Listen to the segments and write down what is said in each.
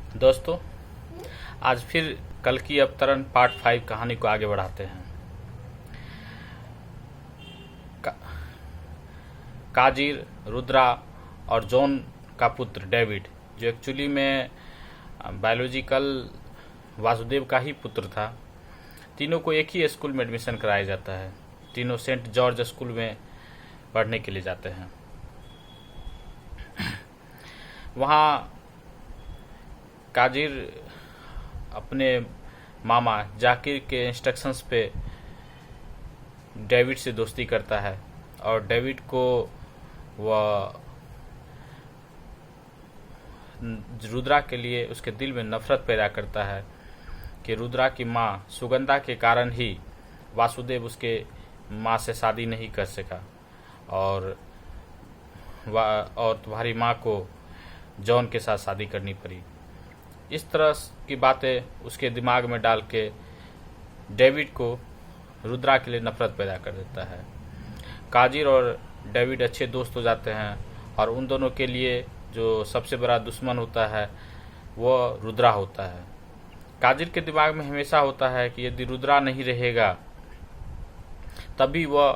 दोस्तों, आज फिर कल की अवतरण पार्ट 5 कहानी को आगे बढ़ाते हैं। का, काजिर, रुद्रा और जॉन का पुत्र डेविड, जो एक्चुअली में बायोलॉजिकल वासुदेव का ही पुत्र था, तीनों को एक ही स्कूल में एडमिशन कराया जाता है। तीनों सेंट जॉर्ज स्कूल में पढ़ने के लिए जाते हैं। वहाँ काजिर अपने मामा जाकिर के इंस्ट्रक्शंस पे डेविड से दोस्ती करता है और डेविड को वह रुद्रा के लिए उसके दिल में नफरत पैदा करता है कि रुद्रा की माँ सुगंधा के कारण ही वासुदेव उसके माँ से शादी नहीं कर सका और तुम्हारी माँ को जॉन के साथ शादी करनी पड़ी। इस तरह की बातें उसके दिमाग में डाल के डेविड को रुद्रा के लिए नफरत पैदा कर देता है। काजिर और डेविड अच्छे दोस्त हो जाते हैं और उन दोनों के लिए जो सबसे बड़ा दुश्मन होता है वह रुद्रा होता है। काजिर के दिमाग में हमेशा होता है कि यदि रुद्रा नहीं रहेगा तभी वह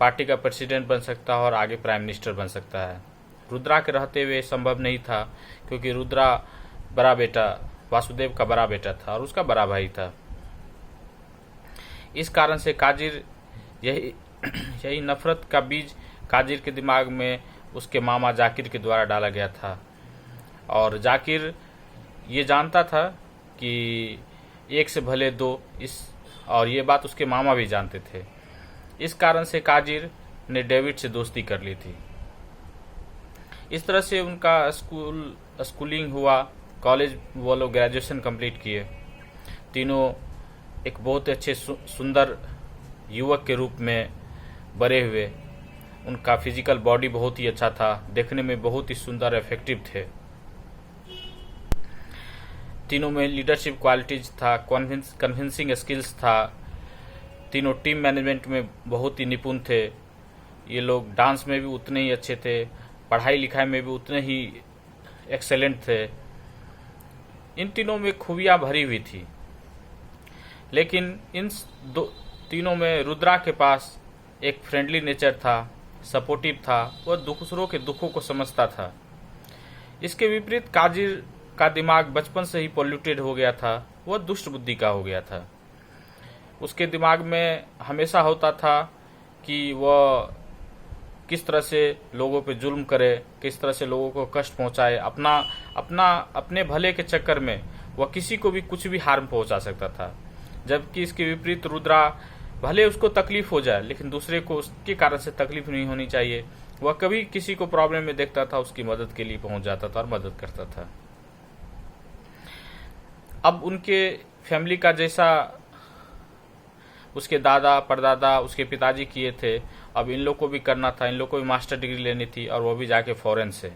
पार्टी का प्रेसिडेंट बन सकता है और आगे प्राइम मिनिस्टर बन सकता है। रुद्रा के रहते हुए संभव नहीं था, क्योंकि रुद्रा बड़ा बेटा, वासुदेव का बड़ा बेटा था और उसका बड़ा भाई था। इस कारण से काजिर यही नफरत का बीज काजिर के दिमाग में उसके मामा जाकिर के द्वारा डाला गया था। और जाकिर ये जानता था कि एक से भले दो, और ये बात उसके मामा भी जानते थे। इस कारण से काजिर ने डेविड से दोस्ती कर ली थी। इस तरह से उनका स्कूलिंग हुआ, कॉलेज वो लोग ग्रेजुएशन कंप्लीट किए। तीनों एक बहुत अच्छे सुंदर युवक के रूप में बड़े हुए। उनका फिजिकल बॉडी बहुत ही अच्छा था, देखने में बहुत ही सुंदर इफेक्टिव थे। तीनों में लीडरशिप क्वालिटीज था, कन्विंसिंग स्किल्स था। तीनों टीम मैनेजमेंट में बहुत ही निपुण थे। ये लोग डांस में भी उतने ही अच्छे थे, पढ़ाई लिखाई में भी उतने ही एक्सेलेंट थे। इन तीनों में खूबियां भरी हुई थी, लेकिन इन तीनों में रुद्रा के पास एक फ्रेंडली नेचर था, सपोर्टिव था, वह दूसरों के दुखों को समझता था। इसके विपरीत काजिर का दिमाग बचपन से ही पॉल्यूटेड हो गया था, वह दुष्ट बुद्धि का हो गया था। उसके दिमाग में हमेशा होता था कि वह किस तरह से लोगों पे जुल्म करे, किस तरह से लोगों को कष्ट पहुंचाए। अपने भले के चक्कर में वह किसी को भी कुछ भी हार्म पहुंचा सकता था। जबकि इसके विपरीत रुद्रा, भले उसको तकलीफ हो जाए लेकिन दूसरे को उसके कारण से तकलीफ नहीं होनी चाहिए। वह कभी किसी को प्रॉब्लम में देखता था, उसकी मदद के लिए पहुंच जाता था और मदद करता था। अब उनके फैमिली का जैसा उसके दादा परदादा, उसके पिताजी किए थे, अब इन लोग को भी करना था। इन लोग को भी मास्टर डिग्री लेनी थी और वो भी जाके फॉरेन से।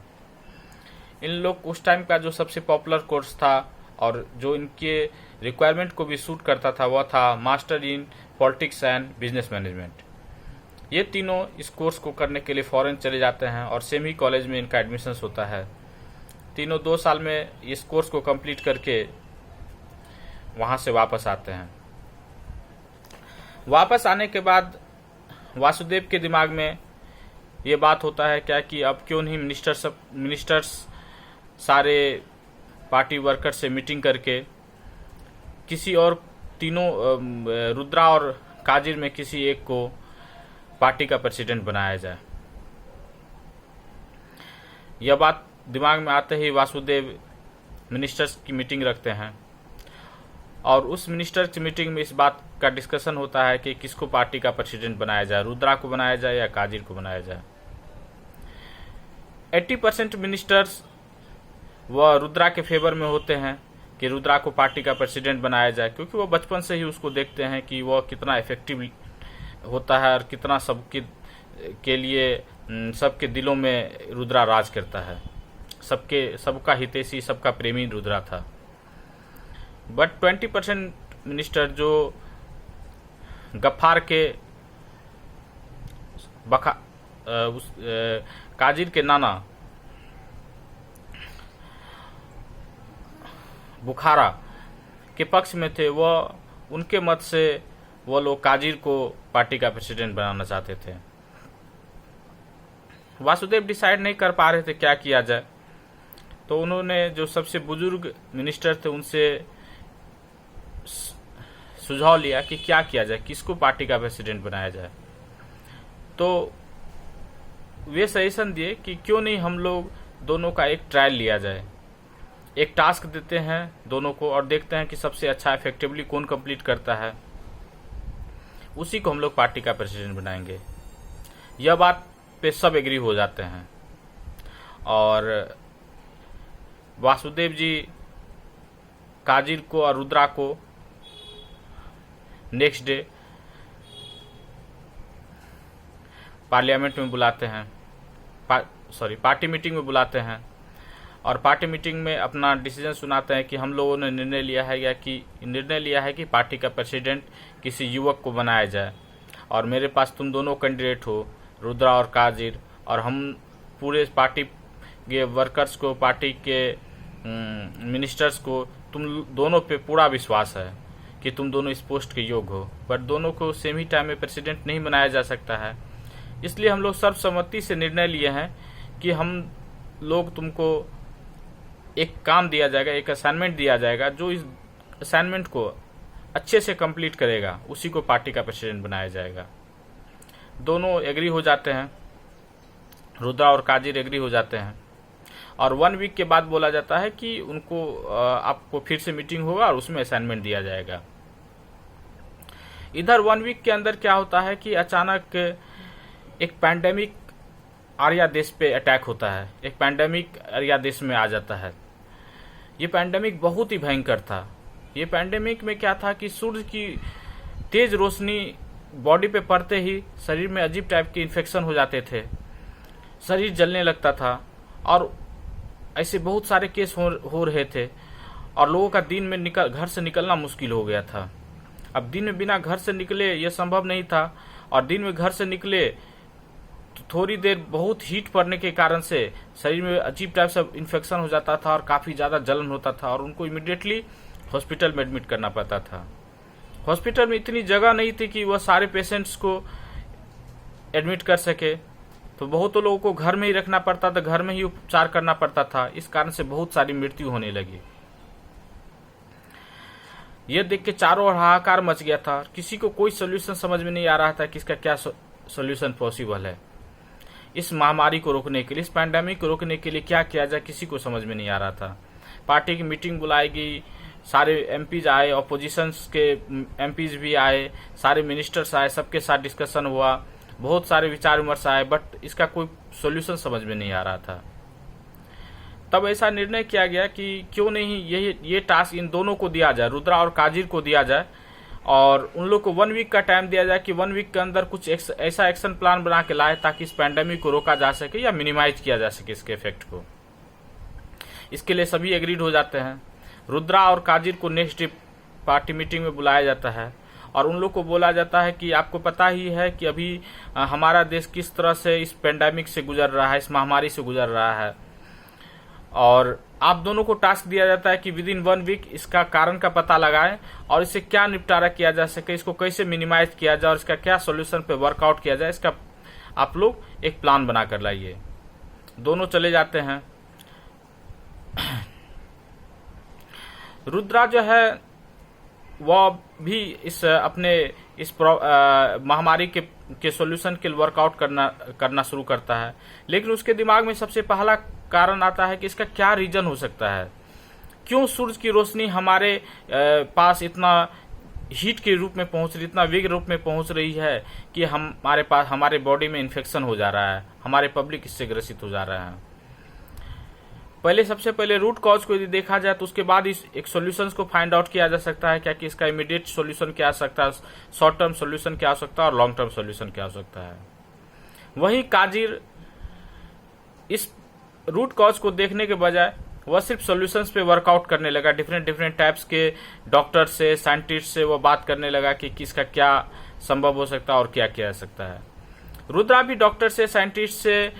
इन लोग उस टाइम का जो सबसे पॉपुलर कोर्स था और जो इनके रिक्वायरमेंट को भी सूट करता था वह था master in politics and business management. ये तीनों इस कोर्स को करने के लिए फॉरेन चले जाते हैं और सेम ही कॉलेज में इनका एडमिशन होता है। तीनों 2 साल में इस कोर्स को कंप्लीट करके वहाँ से वापस आते हैं। वापस आने के बाद वासुदेव के दिमाग में ये बात होता है क्या कि अब क्यों नहीं मिनिस्टर्स सारे पार्टी वर्कर से मीटिंग करके किसी और तीनों रुद्रा और काजिर में किसी एक को पार्टी का प्रेसिडेंट बनाया जाए। यह बात दिमाग में आते ही वासुदेव मिनिस्टर्स की मीटिंग रखते हैं और उस मिनिस्टर की मीटिंग में इस बात का डिस्कशन होता है कि किसको पार्टी का प्रेसिडेंट बनाया जाए, रुद्रा को बनाया जाए या काजिर को बनाया जाए। 80% मिनिस्टर्स वह रुद्रा के फेवर में होते हैं कि रुद्रा को पार्टी का प्रेसिडेंट बनाया जाए, क्योंकि वो बचपन से ही उसको देखते हैं कि वह कितना इफेक्टिव होता है और कितना सबके लिए सबके दिलों में रुद्रा राज करता है। सबका हितैषी, सबका प्रेमी रुद्रा था। बट 20% मिनिस्टर जो गफ्फार के काजिर के नाना बुखारा के पक्ष में थे, वह उनके मत से वो लोग काजिर को पार्टी का प्रेसिडेंट बनाना चाहते थे। वासुदेव डिसाइड नहीं कर पा रहे थे क्या किया जाए, तो उन्होंने जो सबसे बुजुर्ग मिनिस्टर थे उनसे सुझाव लिया कि क्या किया जाए, किसको पार्टी का प्रेसिडेंट बनाया जाए। तो वे सजेशन दिए कि क्यों नहीं हम लोग दोनों का एक ट्रायल लिया जाए, एक टास्क देते हैं दोनों को और देखते हैं कि सबसे अच्छा इफेक्टिवली कौन कंप्लीट करता है, उसी को हम लोग पार्टी का प्रेसिडेंट बनाएंगे। यह बात पे सब एग्री हो जाते हैं और वासुदेव जी काजिर को और रुद्रा को नेक्स्ट डे पार्लियामेंट में बुलाते हैं, पार्टी मीटिंग में बुलाते हैं और पार्टी मीटिंग में अपना डिसीजन सुनाते हैं कि हम लोगों ने निर्णय लिया है कि पार्टी का प्रेसिडेंट किसी युवक को बनाया जाए और मेरे पास तुम दोनों कैंडिडेट हो, रुद्रा और काजिर, और हम पूरे पार्टी के वर्कर्स को, पार्टी के मिनिस्टर्स को तुम दोनों पे पूरा विश्वास है कि तुम दोनों इस पोस्ट के योग्य हो, बट दोनों को सेम ही टाइम में प्रेसिडेंट नहीं बनाया जा सकता है। इसलिए हम लोग सर्वसम्मति से निर्णय लिए हैं कि हम लोग तुमको एक काम दिया जाएगा, एक असाइनमेंट दिया जाएगा, जो इस असाइनमेंट को अच्छे से कंप्लीट करेगा उसी को पार्टी का प्रेसिडेंट बनाया जाएगा। दोनों एग्री हो जाते हैं, रुद्रा और काजिर एग्री हो जाते हैं और 1 वीक के बाद बोला जाता है कि उनको आपको फिर से मीटिंग होगा और उसमें असाइनमेंट दिया जाएगा। इधर 1 वीक के अंदर क्या होता है कि अचानक एक पैंडेमिक आर्या देश पे अटैक होता है, एक पैंडेमिक आर्या देश में आ जाता है। ये पैंडेमिक बहुत ही भयंकर था। ये पैंडेमिक में क्या था कि सूर्य की तेज रोशनी बॉडी पे पड़ते ही शरीर में अजीब टाइप के इन्फेक्शन हो जाते थे, शरीर जलने लगता था और ऐसे बहुत सारे केस हो रहे थे और लोगों का दिन में घर से निकलना मुश्किल हो गया था। अब दिन में बिना घर से निकले ये संभव नहीं था और दिन में घर से निकले तो थोड़ी देर बहुत हीट पड़ने के कारण से शरीर में अजीब टाइप से इन्फेक्शन हो जाता था और काफ़ी ज़्यादा जलन होता था और उनको इमिडिएटली हॉस्पिटल में एडमिट करना पड़ता था। हॉस्पिटल में इतनी जगह नहीं थी कि वह सारे पेशेंट्स को एडमिट कर सके, तो बहुत लोगों को घर में ही रखना पड़ता था, घर में ही उपचार करना पड़ता था। इस कारण से बहुत सारी मृत्यु होने लगी। यह देख के चारों ओर हाहाकार मच गया था, किसी को कोई सोल्यूशन समझ में नहीं आ रहा था कि इसका क्या सोल्यूशन पॉसिबल है। इस महामारी को रोकने के लिए, इस पैंडेमिक को रोकने के लिए क्या किया जाए, किसी को समझ में नहीं आ रहा था। पार्टी की मीटिंग बुलाई गई, सारे एमपीज आए, ऑपोजिशंस के एमपीज भी आए, सारे मिनिस्टर्स आए, सबके साथ डिस्कशन हुआ, बहुत सारे विचार विमर्श आए, बट इसका कोई सोल्यूशन समझ में नहीं आ रहा था। तब ऐसा निर्णय किया गया कि क्यों नहीं ये टास्क इन दोनों को दिया जाए, रुद्रा और काजिर को दिया जाए और उन लोग को 1 वीक का टाइम दिया जाए कि 1 वीक के अंदर कुछ ऐसा एक्शन प्लान बना के लाए ताकि इस पैंडेमिक को रोका जा सके या मिनिमाइज किया जा सके इसके इफेक्ट को। इसके लिए सभी एग्रीड हो जाते हैं। रुद्रा और काजिर को नेक्स्ट डे पार्टी मीटिंग में बुलाया जाता है और उन लोग को बोला जाता है कि आपको पता ही है कि अभी हमारा देश किस तरह से इस पैंडेमिक से गुजर रहा है, इस महामारी से गुजर रहा है, और आप दोनों को टास्क दिया जाता है कि विद इन 1 वीक इसका कारण का पता लगाएं और इससे क्या निपटारा किया जा सके, इसको कैसे मिनिमाइज किया जाए और इसका क्या सॉल्यूशन पे वर्कआउट किया जाए, इसका आप लोग एक प्लान बना कर लाइए। दोनों चले जाते हैं। रुद्रा जो है वह भी अपने इस महामारी के सॉल्यूशन के लिए वर्कआउट करना शुरू करता है, लेकिन उसके दिमाग में सबसे पहला कारण आता है कि इसका क्या रीजन हो सकता है, क्यों सूरज की रोशनी हमारे पास इतना हीट के रूप में पहुंच रही, इतना वेग रूप में पहुंच रही है कि हमारे बॉडी में इन्फेक्शन हो जा रहा है, हमारे पब्लिक इससे ग्रसित हो जा रहा है। सबसे पहले रूट कॉज को यदि देखा जाए तो उसके बाद इस एक सॉल्यूशंस को फाइंड आउट किया जा सकता है, क्या कि इसका इमीडिएट सॉल्यूशन क्या हो सकता है, शॉर्ट टर्म सॉल्यूशन क्या हो सकता है और लॉन्ग टर्म सॉल्यूशन क्या हो सकता है। वहीं काजिर इस रूट कॉज को देखने के बजाय वह सिर्फ सॉल्यूशंस पे वर्कआउट करने लगा। डिफरेंट टाइप्स के डॉक्टर से, साइंटिस्ट से वो बात करने लगा कि किसका क्या संभव हो सकता है और क्या किया जा सकता है। रुद्रा भी डॉक्टर से, साइंटिस्ट से,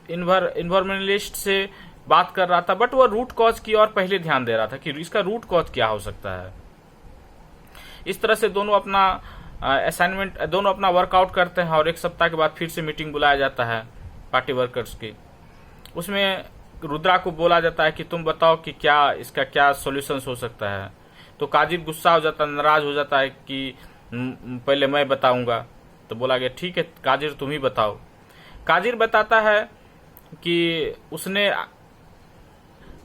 इन्वायरमेंटलिस्ट से बात कर रहा था, बट वो रूट कॉज की और पहले ध्यान दे रहा था कि इसका रूट कॉज क्या हो सकता है। इस तरह से दोनों अपना असाइनमेंट, दोनों अपना वर्कआउट करते हैं और 1 सप्ताह के बाद फिर से मीटिंग बुलाया जाता है पार्टी वर्कर्स की। उसमें रुद्रा को बोला जाता है कि तुम बताओ कि क्या इसका क्या सॉल्यूशन हो सकता है। तो काजिर गुस्सा हो जाता है, नाराज हो जाता है कि पहले मैं बताऊंगा। तो बोला गया ठीक है काजिर तुम ही बताओ। काजिर बताता है कि उसने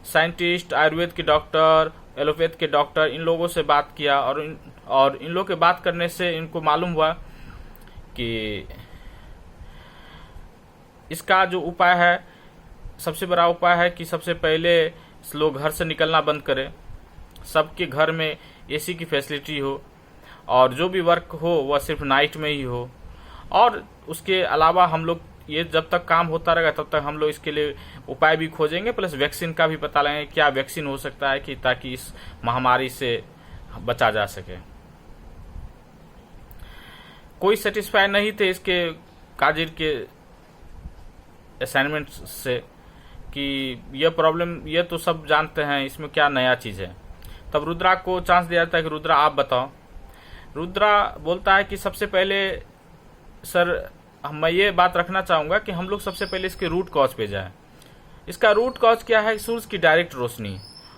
साइंटिस्ट, आयुर्वेद के डॉक्टर, एलोपैथ के डॉक्टर, इन लोगों से बात किया और इन लोगों के बात करने से इनको मालूम हुआ कि इसका जो उपाय है, सबसे बड़ा उपाय है कि सबसे पहले लोग घर से निकलना बंद करें, सबके घर में एसी की फैसिलिटी हो और जो भी वर्क हो वह सिर्फ नाइट में ही हो। और उसके अलावा हम लोग ये जब तक काम होता रहेगा तब तक हम लोग इसके लिए उपाय भी खोजेंगे, प्लस वैक्सीन का भी पता लगाएंगे क्या वैक्सीन हो सकता है कि ताकि इस महामारी से बचा जा सके। कोई सेटिस्फाई नहीं थे इसके काजिर के असाइनमेंट से कि यह प्रॉब्लम, ये तो सब जानते हैं, इसमें क्या नया चीज़ है। तब रुद्रा को चांस दिया जाता है कि रुद्रा आप बताओ। रुद्रा बोलता है कि सबसे पहले सर मैं ये बात रखना चाहूँगा कि हम लोग सबसे पहले इसके रूट कॉज पे जाएं। इसका रूट कॉज क्या है? सूरज की डायरेक्ट रोशनी,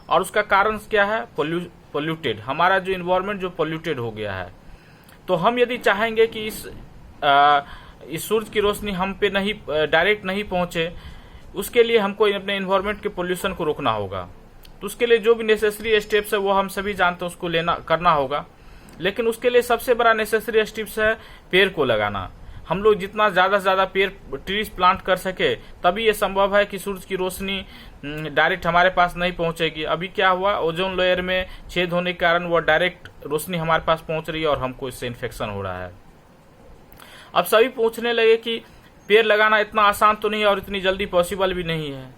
और उसका कारण क्या है? पोल्यूटेड, हमारा जो इन्वायरमेंट जो पोल्यूटेड हो गया है। तो हम यदि चाहेंगे कि इस सूरज की रोशनी हम पे नहीं डायरेक्ट नहीं पहुंचे, उसके लिए हमको अपने इन्वायरमेंट के पोल्यूशन को रोकना होगा। तो उसके लिए जो भी नेसेसरी स्टेप्स है वो हम सभी जानते हैं, उसको करना होगा। लेकिन उसके लिए सबसे बड़ा नेसेसरी स्टेप्स है पेड़ को लगाना। हम लोग जितना ज़्यादा से ज़्यादा ट्रीज प्लांट कर सके तभी ये संभव है कि सूरज की रोशनी डायरेक्ट हमारे पास नहीं पहुंचेगी। अभी क्या हुआ, ओजोन लेयर में छेद होने के कारण वो डायरेक्ट रोशनी हमारे पास पहुंच रही है और हमको इससे इन्फेक्शन हो रहा है। अब सभी पूछने लगे कि पेड़ लगाना इतना आसान तो नहीं है और इतनी जल्दी पॉसिबल भी नहीं है।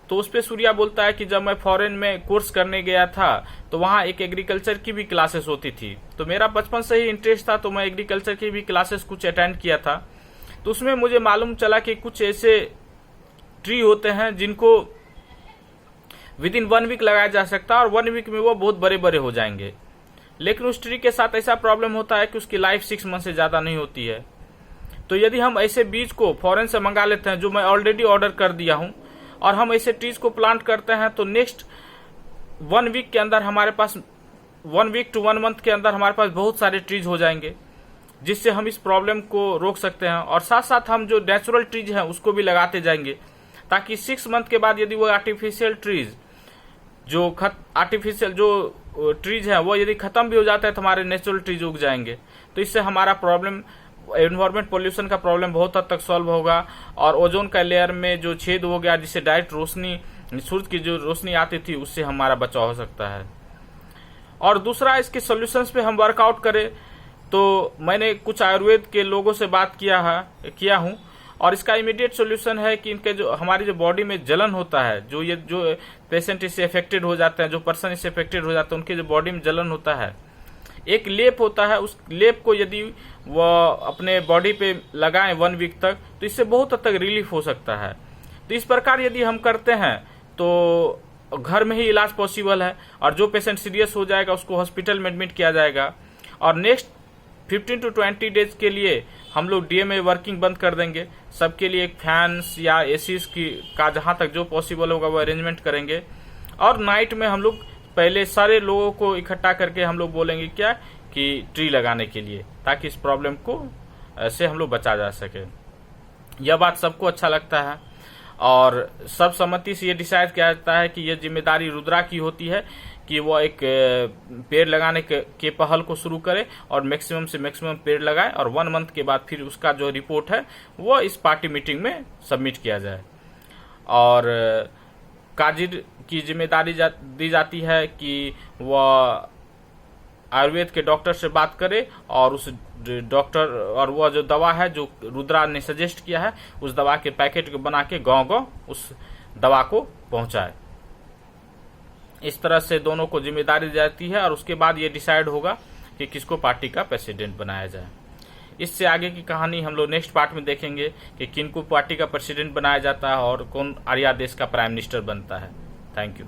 तो उस पर सूर्या बोलता है कि जब मैं फॉरेन में कोर्स करने गया था तो वहाँ एक एग्रीकल्चर की भी क्लासेस होती थी, तो मेरा बचपन से ही इंटरेस्ट था, तो मैं एग्रीकल्चर की भी क्लासेस कुछ अटेंड किया था। तो उसमें मुझे मालूम चला कि कुछ ऐसे ट्री होते हैं जिनको विद इन 1 वीक लगाया जा सकता है और 1 वीक में वो बहुत बड़े बड़े हो जाएंगे। लेकिन उस ट्री के साथ ऐसा प्रॉब्लम होता है कि उसकी लाइफ 6 मंथ से ज़्यादा नहीं होती है। तो यदि हम ऐसे बीज को फॉरेन से मंगा लेते हैं, जो मैं ऑलरेडी ऑर्डर कर दिया हूं, और हम ऐसे ट्रीज को प्लांट करते हैं, तो नेक्स्ट 1 वीक के अंदर हमारे पास 1 वीक टू 1 मंथ के अंदर हमारे पास बहुत सारे ट्रीज हो जाएंगे, जिससे हम इस प्रॉब्लम को रोक सकते हैं। और साथ साथ हम जो नेचुरल ट्रीज हैं उसको भी लगाते जाएंगे, ताकि 6 मंथ के बाद यदि वो आर्टिफिशियल ट्रीज जो ट्रीज है वो यदि खत्म भी हो जाता है तो हमारे नेचुरल ट्रीज उग जाएंगे। तो इससे हमारा प्रॉब्लम, एनवायरमेंट पोल्यूशन का प्रॉब्लम बहुत हद तक सॉल्व होगा और ओजोन का लेयर में जो छेद हो गया जिससे डायरेक्ट रोशनी, सूरज की जो रोशनी आती थी, उससे हमारा बचाव हो सकता है। और दूसरा, इसके सॉल्यूशंस पे हम वर्कआउट करें तो मैंने कुछ आयुर्वेद के लोगों से बात किया हूँ और इसका इमीडिएट सॉल्यूशन है कि इनके जो हमारी जो बॉडी में जलन होता है, जो पेशेंट इससे अफेक्टेड हो जाते हैं, जो पर्सन इससे अफेक्टेड हो जाते हैं, उनके जो बॉडी में जलन होता है, एक लेप होता है, उस लेप को यदि वह अपने बॉडी पे लगाएं 1 वीक तक, तो इससे बहुत हद तक रिलीफ हो सकता है। तो इस प्रकार यदि हम करते हैं तो घर में ही इलाज पॉसिबल है और जो पेशेंट सीरियस हो जाएगा उसको हॉस्पिटल में एडमिट किया जाएगा और नेक्स्ट 15 to 20 डेज के लिए हम लोग डीएमए वर्किंग बंद कर देंगे। सबके लिए फैंस या एसीज का जहाँ तक जो पॉसिबल होगा वो अरेंजमेंट करेंगे और नाइट में हम लोग पहले सारे लोगों को इकट्ठा करके हम लोग बोलेंगे क्या कि ट्री लगाने के लिए, ताकि इस प्रॉब्लम को से हम लोग बचा जा सके। यह बात सबको अच्छा लगता है और सब सम्मति से ये डिसाइड किया जाता है कि यह जिम्मेदारी रुद्रा की होती है कि वो एक पेड़ लगाने के पहल को शुरू करे और मैक्सिमम से मैक्सिमम पेड़ लगाए और 1 मंथ के बाद फिर उसका जो रिपोर्ट है वो इस पार्टी मीटिंग में सबमिट किया जाए। और काजिर की जिम्मेदारी दी जाती है कि वह आयुर्वेद के डॉक्टर से बात करे और उस डॉक्टर और वह जो दवा है जो रुद्रा ने सजेस्ट किया है उस दवा के पैकेट को बना के गाँव उस दवा को पहुंचाए। इस तरह से दोनों को जिम्मेदारी दी जाती है और उसके बाद ये डिसाइड होगा कि किसको पार्टी का प्रेसिडेंट बनाया जाए। इससे आगे की कहानी हम लोग नेक्स्ट पार्ट में देखेंगे कि किनको पार्टी का प्रेसिडेंट बनाया जाता है और कौन आर्या देश का प्राइम मिनिस्टर बनता है। Thank you.